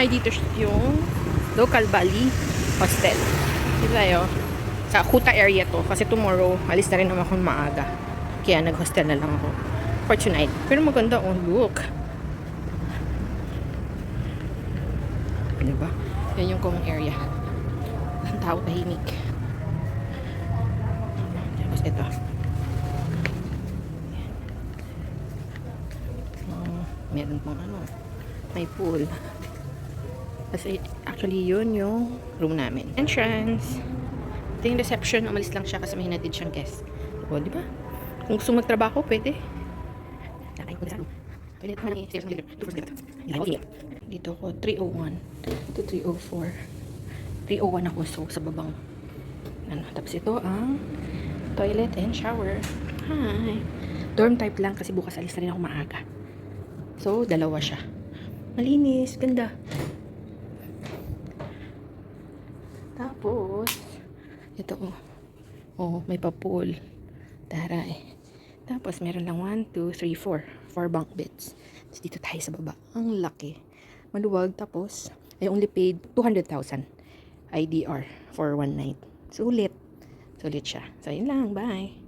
dito yung Local Valley Hostel. Dito tayo. Sa Kuta area to. Kasi tomorrow, alis na rin naman akong maaga. Kaya nag-hostel na lang ako. For tonight. Pero maganda, oh, look. Diba? Yan yung common area. Ang tao tahimik. Tapos ito. Meron pong ano. May pool. Kasi actually yun yung room namin. Entrance. Ito yung reception. Umalis lang siya kasi may hinatid siyang guest. O, di ba? Kung gusto magtrabaho, pwede. Dito ko 301 to 304. 301 ako, so sa babang ano. Tapos ito ang toilet and shower. Hi. Dorm type lang kasi bukas alis na rin ako maaga. So, dalawa siya. Malinis, ganda. Tapos, ito oh. Oh, may pa-pool. Taray. Tapos, meron lang 1, 2, 3, 4. 4 bunk beds. Tapos, dito tayo sa baba. Ang laki. Maluwag. Tapos, I only paid 200,000 IDR for one night. Sulit. Sulit siya. So, yun lang. Bye.